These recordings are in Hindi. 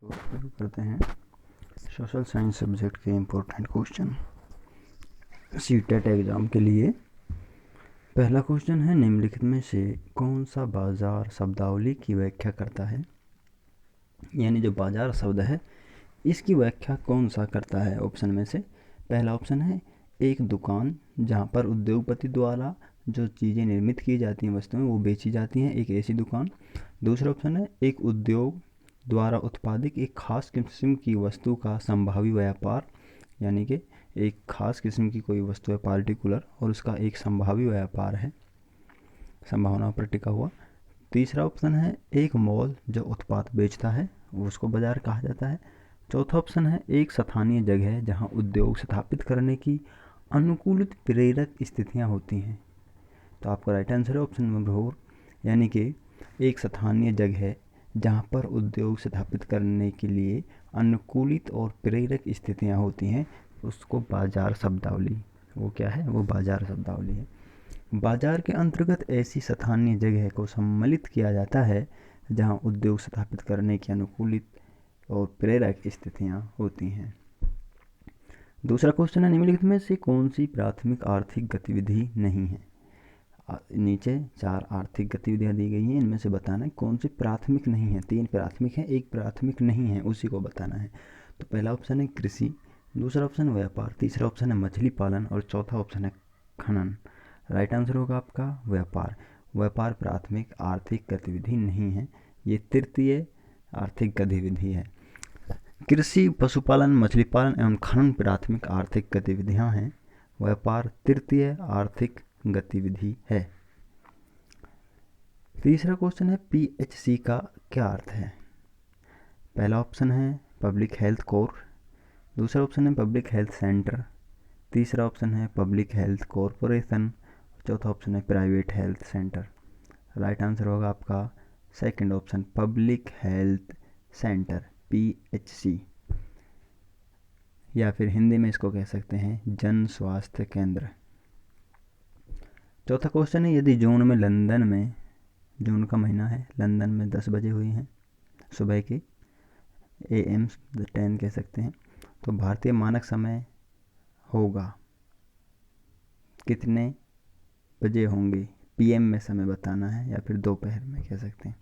तो शुरू करते हैं सोशल साइंस सब्जेक्ट के इम्पोर्टेंट क्वेश्चन सीटेट एग्ज़ाम के लिए। पहला क्वेश्चन है, निम्नलिखित में से कौन सा बाजार शब्दावली की व्याख्या करता है। यानी जो बाजार शब्द है इसकी व्याख्या कौन सा करता है। ऑप्शन में से पहला ऑप्शन है एक दुकान जहाँ पर उद्योगपति द्वारा जो चीज़ें निर्मित की जाती हैं, वस्तुएं वो बेची जाती हैं, एक ऐसी दुकान। दूसरा ऑप्शन है एक उद्योग द्वारा उत्पादित एक खास किस्म की वस्तु का संभावी व्यापार, यानी कि एक खास किस्म की कोई वस्तु है पार्टिकुलर और उसका एक संभावी व्यापार है, संभावना पर टिका हुआ। तीसरा ऑप्शन है एक मॉल जो उत्पाद बेचता है, उसको बाजार कहा जाता है। चौथा ऑप्शन है एक स्थानीय जगह जहां उद्योग स्थापित करने की अनुकूलित प्रेरक स्थितियां होती हैं। तो आपका राइट आंसर है ऑप्शन नंबर 4, यानी कि एक स्थानीय जगह जहाँ पर उद्योग स्थापित करने के लिए अनुकूलित और प्रेरक स्थितियाँ होती हैं, उसको बाजार शब्दावली, वो क्या है, वो बाजार शब्दावली है। बाजार के अंतर्गत ऐसी स्थानीय जगह को सम्मिलित किया जाता है जहाँ उद्योग स्थापित करने की अनुकूलित और प्रेरक स्थितियाँ होती हैं। दूसरा क्वेश्चन है, निम्नलिखित में से कौन सी प्राथमिक आर्थिक गतिविधि नहीं है। नीचे 4 आर्थिक गतिविधियां दी गई हैं, इनमें से बताना है कौन सी प्राथमिक नहीं है। 3 प्राथमिक है, एक प्राथमिक नहीं है, उसी को बताना है। तो पहला ऑप्शन है कृषि, दूसरा ऑप्शन व्यापार, तीसरा ऑप्शन है मछली पालन और चौथा ऑप्शन है खनन। राइट आंसर होगा आपका व्यापार। व्यापार प्राथमिक आर्थिक गतिविधि नहीं है, ये तृतीय आर्थिक गतिविधि है। कृषि, पशुपालन, मछली पालन एवं खनन प्राथमिक आर्थिक गतिविधियां हैं, व्यापार तृतीय आर्थिक गतिविधि है। तीसरा क्वेश्चन है, पीएचसी का क्या अर्थ है। पहला ऑप्शन है पब्लिक हेल्थ कोर, दूसरा ऑप्शन है पब्लिक हेल्थ सेंटर, तीसरा ऑप्शन है पब्लिक हेल्थ कॉरपोरेशन, चौथा ऑप्शन है private health centre. Right answer होगा आपका second option public health centre, PHC, या फिर हिंदी में इसको कह सकते हैं जन स्वास्थ्य केंद्र। चौथा क्वेश्चन है, यदि जून में लंदन में, जून का महीना है, लंदन में 10 बजे हुई हैं सुबह की, AM 10 कह सकते हैं, तो भारतीय मानक समय होगा कितने बजे होंगे। PM में समय बताना है या फिर दोपहर में कह सकते हैं।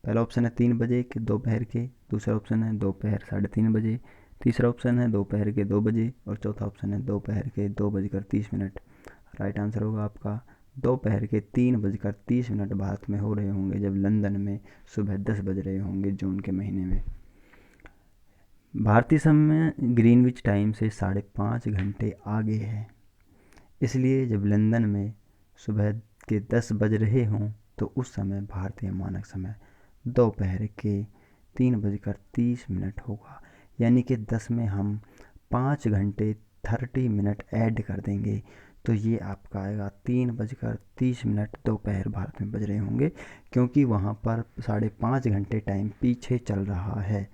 पहला ऑप्शन है 3 बजे के दोपहर के, दूसरा ऑप्शन है दोपहर 3:30 बजे, तीसरा ऑप्शन है दोपहर के 2 बजे और चौथा ऑप्शन है दोपहर के 2:30। राइट आंसर होगा आपका दोपहर के 3:30 भारत में हो रहे होंगे, जब लंदन में सुबह 10 बज रहे होंगे जून के महीने में। भारतीय समय ग्रीनविच टाइम से 5.5 घंटे आगे है, इसलिए जब लंदन में सुबह के 10 बज रहे हों तो उस समय भारतीय मानक समय दोपहर के 3:30 होगा। यानी कि 10 में हम 5 घंटे 30 मिनट ऐड कर देंगे तो ये आपका आएगा 3:30 दोपहर भारत में बज रहे होंगे, क्योंकि वहाँ पर 5.5 घंटे टाइम पीछे चल रहा है,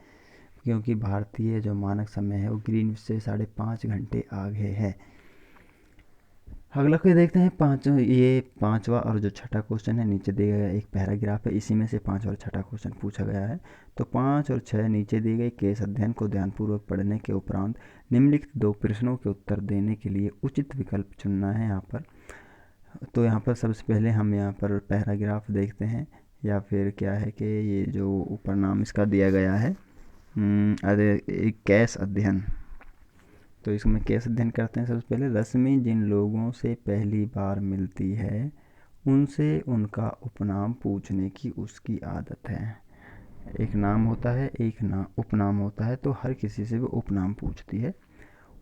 क्योंकि भारतीय जो मानक समय है वो ग्रीनविच से 5.5 घंटे आगे है। अगला कोई देखते हैं ये पांचवा और जो छठा क्वेश्चन है, नीचे दिया गया एक पैराग्राफ है, इसी में से 5 और छठा क्वेश्चन पूछा गया है। तो 5 और 6 नीचे दिए गए केस अध्ययन को ध्यानपूर्वक पढ़ने के उपरांत निम्नलिखित 2 प्रश्नों के उत्तर देने के लिए उचित विकल्प चुनना है यहाँ पर। तो यहाँ पर सबसे पहले हम यहाँ पर पैराग्राफ देखते हैं, या फिर क्या है कि ये जो ऊपर नाम इसका दिया गया है एक केस अध्ययन, तो इसमें केस अध्ययन करते हैं। सबसे पहले, रश्मि जिन लोगों से पहली बार मिलती है उनसे उनका उपनाम पूछने की उसकी आदत है। एक नाम होता है, एक उपनाम होता है, तो हर किसी से वो उपनाम पूछती है।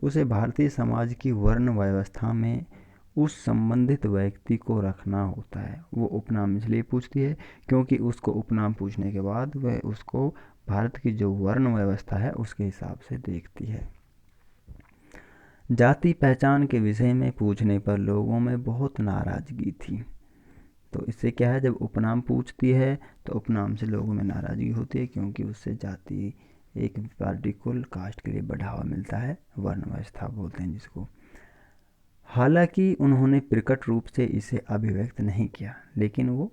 उसे भारतीय समाज की वर्ण व्यवस्था में उस संबंधित व्यक्ति को रखना होता है। वो उपनाम इसलिए पूछती है क्योंकि उसको उपनाम पूछने के बाद वह उसको भारत की जो वर्ण व्यवस्था है उसके हिसाब से देखती है। जाति पहचान के विषय में पूछने पर लोगों में बहुत नाराज़गी थी। तो इससे क्या है, जब उपनाम पूछती है तो उपनाम से लोगों में नाराज़गी होती है, क्योंकि उससे जाति एक पार्टिकुलर कास्ट के लिए बढ़ावा मिलता है, वर्ण व्यवस्था बोलते हैं जिसको। हालांकि उन्होंने प्रकट रूप से इसे अभिव्यक्त नहीं किया, लेकिन वो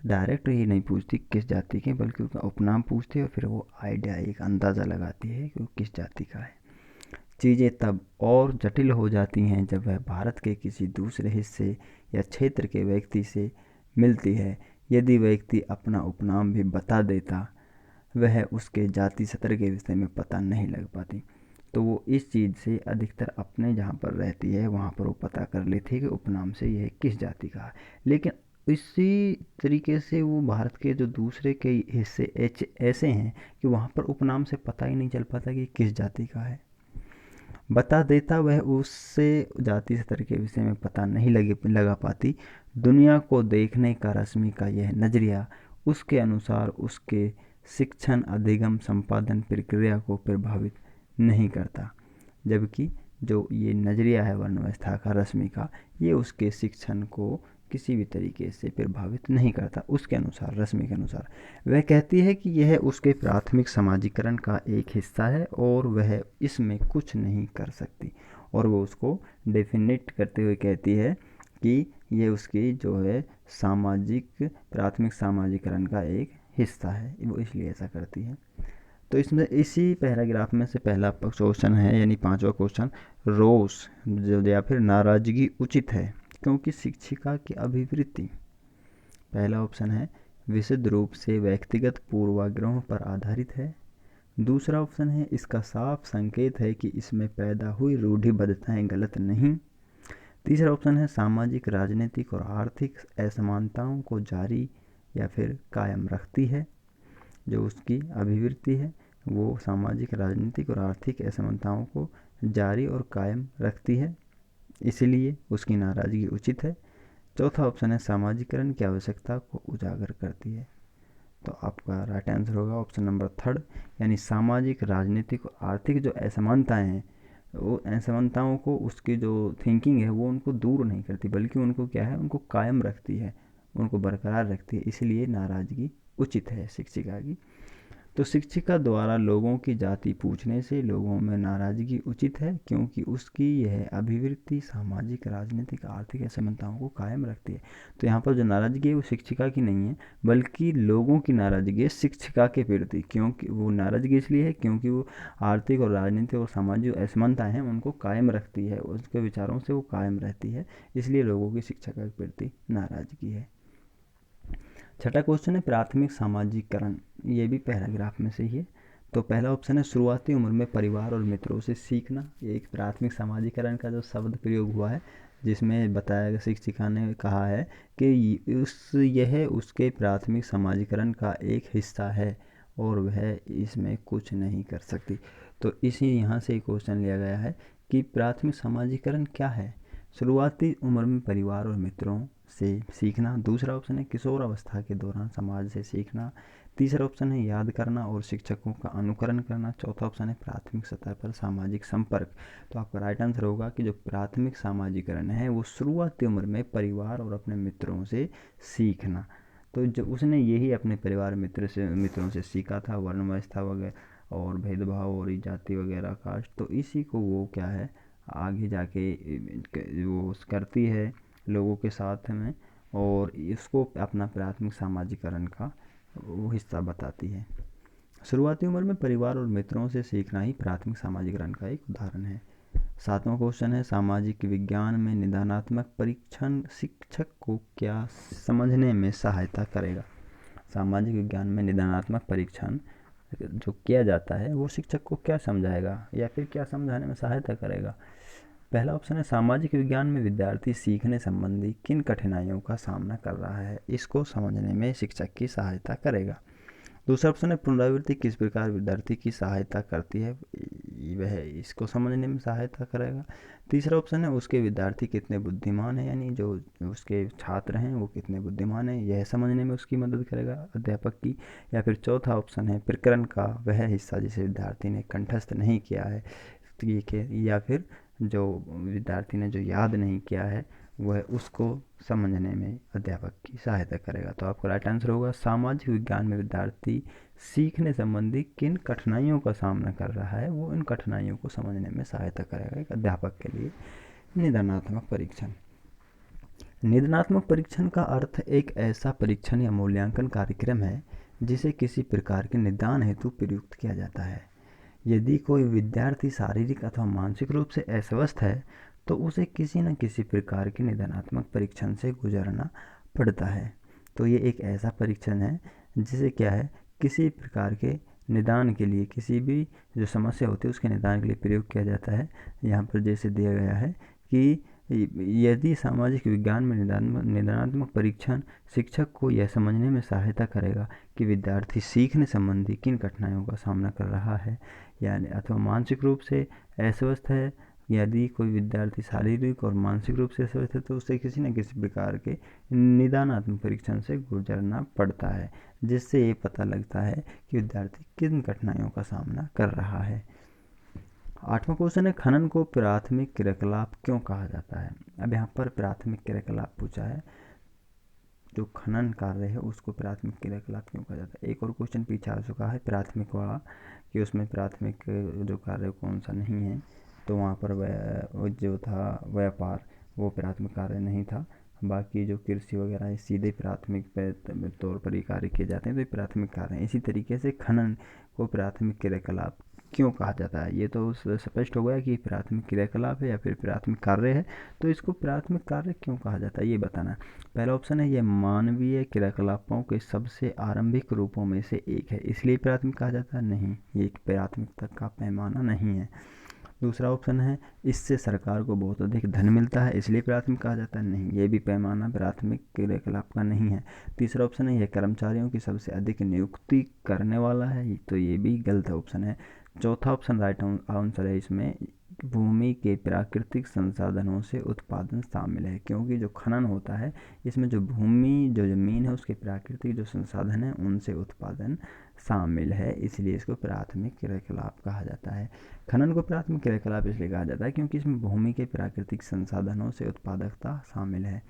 डायरेक्ट ही नहीं पूछती किस जाति के, बल्कि उसका उपनाम पूछती है और फिर वो आइडिया, एक अंदाज़ा लगाती है कि वो किस जाति का है। चीज़ें तब और जटिल हो जाती हैं जब वह भारत के किसी दूसरे हिस्से या क्षेत्र के व्यक्ति से मिलती है। यदि व्यक्ति अपना उपनाम भी बता देता, वह उसके जाति सत्र के विषय में पता नहीं लग पाती। तो वो इस चीज़ से अधिकतर अपने जहाँ पर रहती है वहाँ पर वो पता कर लेती है कि उपनाम से यह किस जाति का है। लेकिन इसी तरीके से वो भारत के जो दूसरे कई हिस्से ऐसे हैं कि वहाँ पर उपनाम से पता ही नहीं चल पाता कि किस जाति का है। बता देता, वह उससे जाति स्तर के विषय में पता नहीं लगा पाती। दुनिया को देखने का रश्मि का यह नज़रिया उसके अनुसार उसके शिक्षण, अधिगम, संपादन प्रक्रिया को प्रभावित नहीं करता। जबकि जो ये नज़रिया है वर्ण व्यवस्था का, रश्मि का, ये उसके शिक्षण को किसी भी तरीके से प्रभावित नहीं करता। उसके अनुसार, रश्मि के अनुसार, वह कहती है कि यह उसके प्राथमिक समाजीकरण का एक हिस्सा है और वह इसमें कुछ नहीं कर सकती। और वो उसको डेफिनेट करते हुए कहती है कि यह उसकी जो है प्राथमिक समाजीकरण का एक हिस्सा है, वो इसलिए ऐसा करती है। तो इसमें इसी पैराग्राफ में से पहला क्वेश्चन है, यानी 5वां क्वेश्चन, रोष जो या फिर नाराजगी उचित है क्योंकि शिक्षिका की अभिवृत्ति। पहला ऑप्शन है विशुद्ध रूप से व्यक्तिगत पूर्वाग्रहों पर आधारित है। दूसरा ऑप्शन है इसका साफ संकेत है कि इसमें पैदा हुई रूढ़िबद्धताएं गलत नहीं। तीसरा ऑप्शन है सामाजिक, राजनीतिक और आर्थिक असमानताओं को जारी या फिर कायम रखती है। जो उसकी अभिवृत्ति है वो सामाजिक, राजनीतिक और आर्थिक असमानताओं को जारी और कायम रखती है, इसलिए उसकी नाराज़गी उचित है। चौथा ऑप्शन है सामाजिकरण की आवश्यकता को उजागर करती है। तो आपका राइट आंसर होगा ऑप्शन नंबर 3, यानी सामाजिक, राजनीतिक और आर्थिक जो असमानताएं हैं, वो असमानताओं को उसकी जो थिंकिंग है वो उनको दूर नहीं करती, बल्कि उनको क्या है, उनको कायम रखती है, उनको बरकरार रखती है, इसलिए नाराज़गी उचित है शिक्षिका की। तो शिक्षिका द्वारा लोगों की जाति पूछने से लोगों में नाराज़गी उचित है क्योंकि उसकी यह अभिवृत्ति सामाजिक, राजनीतिक, आर्थिक असमानताओं को कायम रखती है। तो यहाँ पर जो नाराज़गी है वो शिक्षिका की नहीं है, बल्कि लोगों की नाराज़गी है शिक्षिका के प्रति। क्योंकि वो नाराज़गी इसलिए है क्योंकि वो आर्थिक और राजनीतिक और सामाजिक असमानताएँ हैं उनको कायम रखती है, उसके विचारों से वो कायम रहती है, इसलिए लोगों की शिक्षिका के प्रति नाराज़गी है। छठा क्वेश्चन है प्राथमिक सामाजिकरण, ये भी पैराग्राफ में से ही है। तो पहला ऑप्शन है शुरुआती उम्र में परिवार और मित्रों से सीखना। ये एक प्राथमिक सामाजिकरण का जो शब्द प्रयोग हुआ है, जिसमें बताया गया, शिक्षिका ने कहा है कि यह उसके प्राथमिक सामाजिकरण का एक हिस्सा है और वह इसमें कुछ नहीं कर सकती। तो इसी यहाँ से क्वेश्चन लिया गया है कि प्राथमिक सामाजिकरण क्या है। शुरुआती उम्र में परिवार और मित्रों से सीखना। दूसरा ऑप्शन है किशोर अवस्था के दौरान समाज से सीखना। तीसरा ऑप्शन है याद करना और शिक्षकों का अनुकरण करना। चौथा ऑप्शन है प्राथमिक सतह पर सामाजिक संपर्क। तो आपका राइट आंसर होगा कि जो प्राथमिक सामाजिकरण है वो शुरुआती उम्र में परिवार और अपने मित्रों से सीखना। तो जो उसने यही अपने परिवार मित्रों से सीखा था, वर्ण व्यवस्था वगैरह और भेदभाव और जाति वगैरह कास्ट, तो इसी को वो क्या है आगे जाके वो करती है लोगों के साथ में, और इसको अपना प्राथमिक सामाजिकरण का वो हिस्सा बताती है। शुरुआती उम्र में परिवार और मित्रों से सीखना ही प्राथमिक सामाजिकरण का एक उदाहरण है। सातवां क्वेश्चन है सामाजिक विज्ञान में निदानात्मक परीक्षण शिक्षक को क्या समझने में सहायता करेगा। सामाजिक विज्ञान में निदानात्मक परीक्षण जो किया जाता है वो शिक्षक को क्या समझाएगा या फिर क्या समझाने में सहायता करेगा। पहला ऑप्शन है सामाजिक विज्ञान में विद्यार्थी सीखने संबंधी किन कठिनाइयों का सामना कर रहा है, इसको समझने में शिक्षक की सहायता करेगा। दूसरा ऑप्शन है पुनरावृत्ति किस प्रकार विद्यार्थी की सहायता करती है, वह इसको समझने में सहायता करेगा। तीसरा ऑप्शन है उसके विद्यार्थी कितने बुद्धिमान हैं, यानी जो उसके छात्र हैं वो कितने बुद्धिमान हैं, यह समझने में उसकी मदद करेगा अध्यापक की। या फिर चौथा ऑप्शन है प्रकरण का वह हिस्सा जिसे विद्यार्थी ने कंठस्थ नहीं किया है, या फिर जो विद्यार्थी ने जो याद नहीं किया है वह उसको समझने में अध्यापक की सहायता करेगा। तो आपका राइट आंसर होगा सामाजिक विज्ञान में विद्यार्थी सीखने संबंधी किन कठिनाइयों का सामना कर रहा है वो इन कठिनाइयों को समझने में सहायता करेगा एक अध्यापक के लिए निदानात्मक परीक्षण। निदानात्मक परीक्षण का अर्थ एक ऐसा परीक्षण या मूल्यांकन कार्यक्रम है जिसे किसी प्रकार के निदान हेतु प्रयुक्त किया जाता है। यदि कोई विद्यार्थी शारीरिक अथवा मानसिक रूप से अस्वस्थ है तो उसे किसी न किसी प्रकार के निदानात्मक परीक्षण से गुजरना पड़ता है। तो ये एक ऐसा परीक्षण है जिसे क्या है, किसी प्रकार के निदान के लिए, किसी भी जो समस्या होती है उसके निदान के लिए प्रयोग किया जाता है। यहाँ पर जैसे दिया गया है कि यदि सामाजिक विज्ञान में निदानात्मक परीक्षण शिक्षक को यह समझने में सहायता करेगा कि विद्यार्थी सीखने संबंधी किन कठिनाइयों का सामना कर रहा है, यानी अथवा मानसिक रूप से अस्वस्थ है, यदि कोई विद्यार्थी शारीरिक और मानसिक रूप से अस्वस्थ है तो उसे किसी न किसी प्रकार के निदानात्मक परीक्षण से गुजरना पड़ता है, जिससे ये पता लगता है कि विद्यार्थी किन कठिनाइयों का सामना कर रहा है। 8वां क्वेश्चन है, खनन को प्राथमिक क्रियाकलाप क्यों कहा जाता है। अब यहाँ पर प्राथमिक क्रियाकलाप पूछा है, जो खनन कार्य है उसको प्राथमिक क्रियाकलाप क्यों कहा जाता है। एक और क्वेश्चन पीछे आ चुका है प्राथमिक वाला कि उसमें प्राथमिक जो कार्य कौन सा नहीं है, तो वहाँ पर जो था व्यापार वो प्राथमिक कार्य नहीं था। बाकी जो कृषि वगैरह है सीधे प्राथमिक तौर पर ये कार्य किए जाते हैं, तो ये प्राथमिक कार्य हैं। इसी तरीके से खनन को प्राथमिक क्रियाकलाप क्यों कहा जाता है, ये तो स्पष्ट हो गया कि प्राथमिक क्रियाकलाप है या फिर प्राथमिक कार्य है, तो इसको प्राथमिक कार्य क्यों कहा जाता है ये बताना। पहला ऑप्शन है, यह मानवीय क्रियाकलापों के सबसे आरंभिक रूपों में से एक है इसलिए प्राथमिक कहा जाता है। नहीं, ये एक प्राथमिकता का पैमाना नहीं है। दूसरा ऑप्शन है, इससे सरकार को बहुत अधिक धन मिलता है इसलिए प्राथमिक कहा जाता है। नहीं, ये भी पैमाना प्राथमिक क्रियाकलाप का नहीं है। तीसरा ऑप्शन है, यह कर्मचारियों की सबसे अधिक नियुक्ति करने वाला है, तो ये भी गलत ऑप्शन है। चौथा ऑप्शन राइट आंसर है इसमें, भूमि के प्राकृतिक संसाधनों से उत्पादन शामिल है, क्योंकि जो खनन होता है इसमें जो भूमि, जो ज़मीन है उसके प्राकृतिक जो संसाधन हैं उनसे उत्पादन शामिल है, इसलिए इसको प्राथमिक क्रियाकलाप कहा जाता है। खनन को प्राथमिक क्रियाकलाप इसलिए कहा जाता है क्योंकि इसमें भूमि के प्राकृतिक संसाधनों से उत्पादकता शामिल है।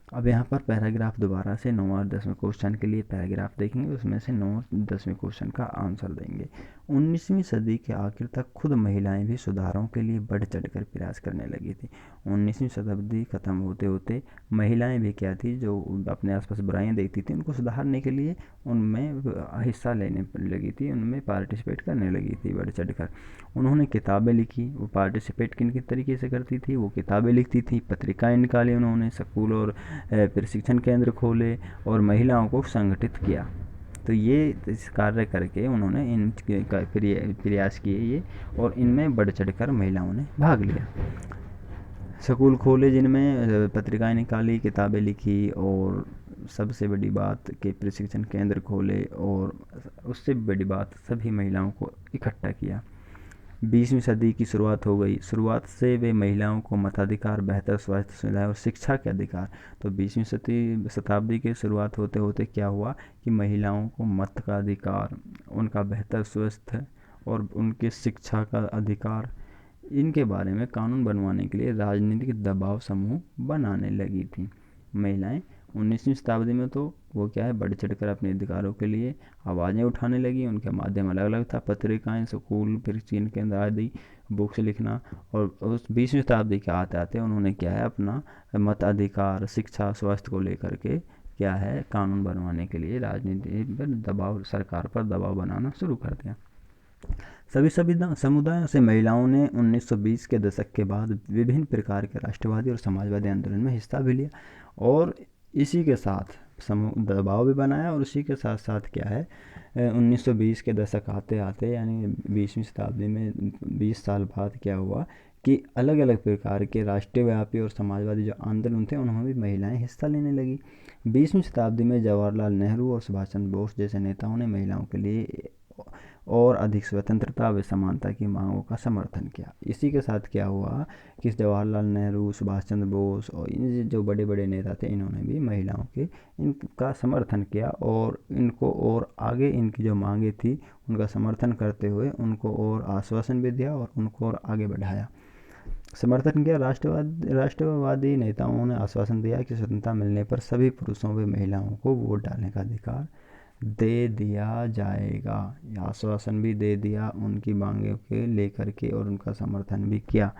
अब यहाँ पर पैराग्राफ दोबारा से 9 और 10वें क्वेश्चन के लिए पैराग्राफ देखेंगे, उसमें से 9 और 10वें क्वेश्चन का आंसर देंगे। 19वीं सदी के आखिर तक खुद महिलाएं भी सुधारों के लिए बढ़ चढ़कर प्रयास करने लगी थी। 19वीं शताब्दी खत्म होते होते महिलाएं भी क्या थी, जो अपने आसपास बुराइयां देखती थी उनको सुधारने के लिए उनमें हिस्सा लेने लगी थी, उनमें पार्टिसिपेट करने लगी थी बढ़ चढ़कर। उन्होंने किताबें लिखी, वो पार्टिसिपेट किन किन तरीके से करती थी, वो किताबें लिखती थी, पत्रिकाएँ निकाली उन्होंने, स्कूल और प्रशिक्षण केंद्र खोले और महिलाओं को संगठित किया। तो ये इस कार्य करके उन्होंने इन प्रयास किए ये, और इनमें बढ़ चढ़कर महिलाओं ने भाग लिया। स्कूल खोले जिनमें पत्रिकाएं निकाली, किताबें लिखी, और सबसे बड़ी बात कि प्रशिक्षण केंद्र खोले, और उससे बड़ी बात सभी महिलाओं को इकट्ठा किया। 20वीं सदी की शुरुआत हो गई, शुरुआत से वे महिलाओं को मताधिकार, बेहतर स्वास्थ्य सुविधाएं और शिक्षा के अधिकार। तो 20वीं शताब्दी के शुरुआत होते होते क्या हुआ कि महिलाओं को मत का अधिकार, उनका बेहतर स्वास्थ्य और उनके शिक्षा का अधिकार, इनके बारे में कानून बनवाने के लिए राजनीतिक दबाव समूह बनाने लगी थी महिलाएं। 19वीं शताब्दी में तो वो क्या है, बढ़ चढ़कर अपने अधिकारों के लिए आवाज़ें उठाने लगी। उनके माध्यम अलग अलग था, पत्रिकाएं, स्कूल, प्रशिक्षण केंद्र आदि, बुक्स लिखना। और उस 20वीं शताब्दी के आते आते उन्होंने क्या है, अपना मत अधिकार, शिक्षा, स्वास्थ्य को लेकर के क्या है, कानून बनवाने के लिए राजनीति पर दबाव, सरकार पर दबाव बनाना शुरू कर दिया। सभी समुदायों से महिलाओं ने 1920 के दशक के बाद विभिन्न प्रकार के राष्ट्रवादी और समाजवादी आंदोलन में हिस्सा भी लिया, और इसी के साथ दबाव भी बनाया। और इसी के साथ साथ क्या है, 1920 के दशक आते आते यानी 20वीं शताब्दी में 20 साल बाद क्या हुआ कि अलग अलग प्रकार के राष्ट्रव्यापी और समाजवादी जो आंदोलन थे उनमें भी महिलाएं हिस्सा लेने लगी। 20वीं शताब्दी में जवाहरलाल नेहरू और सुभाष चंद्र बोस जैसे नेताओं ने महिलाओं के लिए और अधिक स्वतंत्रता व समानता की मांगों का समर्थन किया। इसी के साथ क्या हुआ कि जवाहरलाल नेहरू, सुभाष चंद्र बोस और इन जो बड़े बड़े नेता थे, इन्होंने भी महिलाओं के इनका समर्थन किया, और इनको और आगे इनकी जो मांगे थी उनका समर्थन करते हुए उनको और आश्वासन भी दिया और उनको और आगे बढ़ाया, समर्थन किया। राष्ट्रवादी नेताओं ने आश्वासन दिया कि स्वतंत्रता मिलने पर सभी पुरुषों व महिलाओं को वोट डालने का अधिकार दे दिया जाएगा। आश्वासन भी दे दिया उनकी मांगों के लेकर के, और उनका समर्थन भी किया।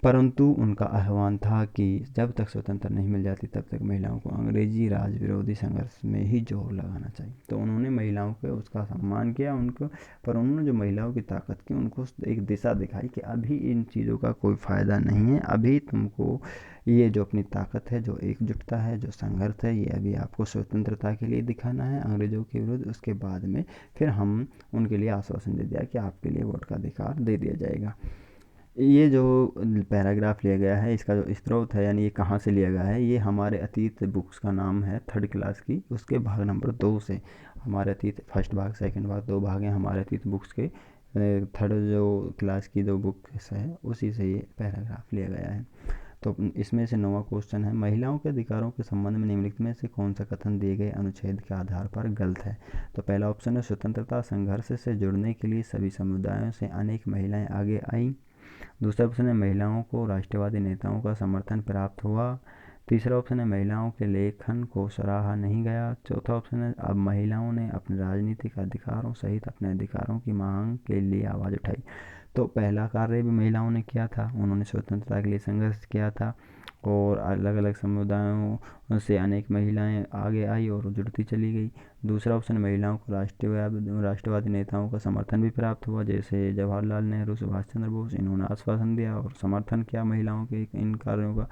परंतु उनका आह्वान था कि जब तक स्वतंत्रता नहीं मिल जाती तब तक महिलाओं को अंग्रेजी राज विरोधी संघर्ष में ही जोर लगाना चाहिए। तो उन्होंने महिलाओं के उसका सम्मान किया उनको, पर उन्होंने जो महिलाओं की ताकत की उनको एक दिशा दिखाई कि अभी इन चीज़ों का कोई फ़ायदा नहीं है, अभी तुमको ये जो अपनी ताकत है, जो एकजुटता है, जो संघर्ष है, ये अभी आपको स्वतंत्रता के लिए दिखाना है अंग्रेज़ों के विरुद्ध। उसके बाद में फिर हम उनके लिए आश्वासन दे दिया कि आपके लिए वोट का अधिकार दे दिया जाएगा। ये जो पैराग्राफ लिया गया है इसका जो स्रोत है, यानी ये कहाँ से लिया गया है, ये हमारे अतीत बुक्स का नाम है थर्ड क्लास की, उसके भाग नंबर 2 से। हमारे अतीत फर्स्ट भाग, सेकंड भाग, 2 भाग हैं हमारे अतीत बुक्स के। थर्ड जो क्लास की जो बुक्स है उसी से ये पैराग्राफ लिया गया है। तो इसमें से 9वां क्वेश्चन है, महिलाओं के अधिकारों के संबंध में निम्नलिखित में से कौन सा कथन दिए गए अनुच्छेद के आधार पर गलत है। तो पहला ऑप्शन है, स्वतंत्रता संघर्ष से जुड़ने के लिए सभी समुदायों से अनेक महिलाएं आगे आईं। दूसरा ऑप्शन है, महिलाओं को राष्ट्रवादी नेताओं का समर्थन प्राप्त हुआ। तीसरा ऑप्शन है, महिलाओं के लेखन को सराहा नहीं गया। चौथा ऑप्शन है, अब महिलाओं ने अपने राजनीतिक अधिकारों सहित अपने अधिकारों की मांग के लिए आवाज़ उठाई। तो पहला कार्य भी महिलाओं ने किया था, उन्होंने स्वतंत्रता के लिए संघर्ष किया था और अलग अलग समुदायों से अनेक महिलाएं आगे आई और जुड़ती चली गई। दूसरा ऑप्शन, महिलाओं को राष्ट्रवादी नेताओं का समर्थन भी प्राप्त हुआ, जैसे जवाहरलाल नेहरू, सुभाष चंद्र बोस, इन्होंने आश्वासन दिया और समर्थन किया महिलाओं के इन कार्यों का,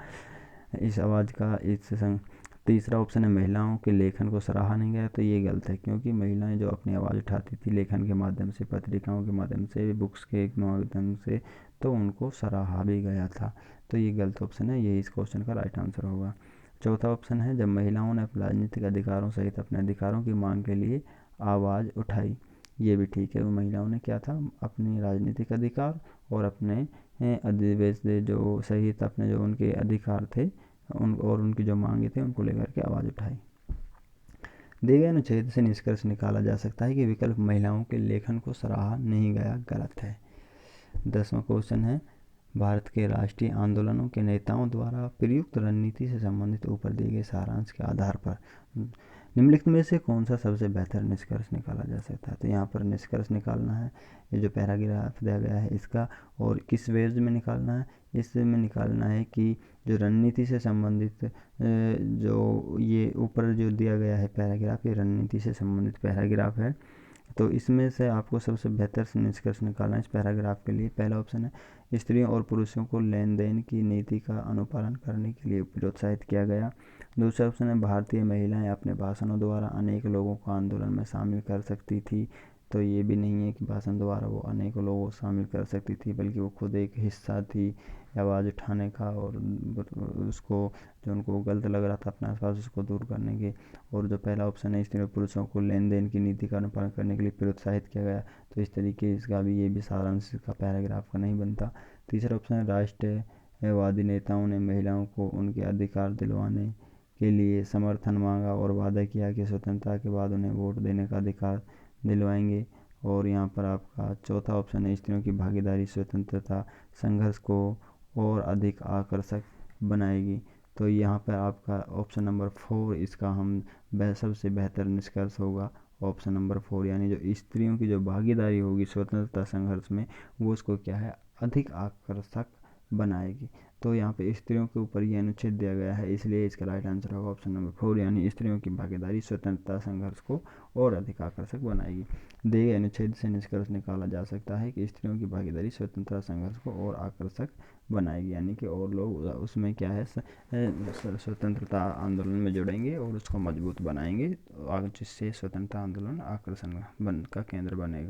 इस आवाज़ का, इस संग। तीसरा ऑप्शन है, महिलाओं के लेखन को सराहा नहीं गया। तो ये गलत है, क्योंकि महिलाएं जो अपनी आवाज़ उठाती थी लेखन के माध्यम से, पत्रिकाओं के माध्यम से, बुक्स के माध्यम से, तो उनको सराहा भी गया था। तो ये गलत ऑप्शन है, ये इस क्वेश्चन का राइट आंसर होगा। चौथा ऑप्शन है, जब महिलाओं ने अपने राजनीतिक अधिकारों सहित अपने अधिकारों की मांग के लिए आवाज़ उठाई। ये भी ठीक है, वो महिलाओं ने क्या था, अपने राजनीतिक अधिकार और अपने अधिवेश जो सहित अपने जो उनके अधिकार थे उन और उनकी जो मांगे थे उनको लेकर के आवाज़ उठाई। दिए गए अनुच्छेद से निष्कर्ष निकाला जा सकता है कि विकल्प महिलाओं के लेखन को सराहा नहीं गया गलत है। 10वां क्वेश्चन है, भारत के राष्ट्रीय आंदोलनों के नेताओं द्वारा प्रयुक्त रणनीति से संबंधित ऊपर दिए गए सारांश के आधार पर निम्नलिखित में से कौन सा सबसे बेहतर निष्कर्ष निकाला जा सकता है। तो यहाँ पर निष्कर्ष निकालना है, ये जो पैराग्राफ दिया गया है इसका, और किस वेज में निकालना है, इसमें निकालना है कि जो रणनीति से संबंधित जो ये ऊपर जो दिया गया है पैराग्राफ, ये रणनीति से संबंधित पैराग्राफ है। तो इसमें से आपको सबसे बेहतर से निष्कर्ष निकालना है इस पैराग्राफ के लिए। पहला ऑप्शन है, स्त्रियों और पुरुषों को लेन देन की नीति का अनुपालन करने के लिए प्रोत्साहित किया गया। दूसरा ऑप्शन है, भारतीय महिलाएं अपने भाषणों द्वारा अनेक लोगों को आंदोलन में शामिल कर सकती थी। तो ये भी नहीं है कि भाषण द्वारा वो अनेकों लोगों को शामिल कर सकती थी, बल्कि वो खुद एक हिस्सा थी आवाज़ उठाने का और उसको जो उनको गलत लग रहा था अपने आसपास उसको दूर करने के। और जो पहला ऑप्शन है, स्त्रियों पुरुषों को लेन देन की नीति का अनुपालन करने के लिए प्रोत्साहित किया गया। तो इस तरीके इसका भी ये भी सारांश का पैराग्राफ का नहीं बनता। तीसरा ऑप्शन है, राष्ट्रवादी नेताओं ने महिलाओं को उनके अधिकार दिलवाने के लिए समर्थन मांगा और वादा किया कि स्वतंत्रता के बाद उन्हें वोट देने का अधिकार दिलवाएंगे। और यहाँ पर आपका चौथा ऑप्शन है, स्त्रियों की भागीदारी स्वतंत्रता संघर्ष को और अधिक आकर्षक बनाएगी। तो यहाँ पर आपका ऑप्शन नंबर 4 इसका हम सबसे बेहतर निष्कर्ष होगा, ऑप्शन नंबर 4, यानी जो स्त्रियों की जो भागीदारी होगी स्वतंत्रता संघर्ष में वो उसको क्या है, अधिक आकर्षक बनाएगी। तो यहाँ पे स्त्रियों के ऊपर ये अनुच्छेद दिया गया है, इसलिए इसका राइट आंसर होगा ऑप्शन नंबर 4, यानी स्त्रियों की भागीदारी स्वतंत्रता संघर्ष को और अधिक आकर्षक बनाएगी। दिए गए अनुच्छेद से निष्कर्ष निकाला जा सकता है कि स्त्रियों की भागीदारी स्वतंत्रता संघर्ष को और आकर्षक बनाएगी, यानी कि और लोग उसमें क्या है स्वतंत्रता आंदोलन में जुड़ेंगे और उसको मजबूत बनाएंगे, जिससे स्वतंत्रता आंदोलन आकर्षण का केंद्र बनेगा।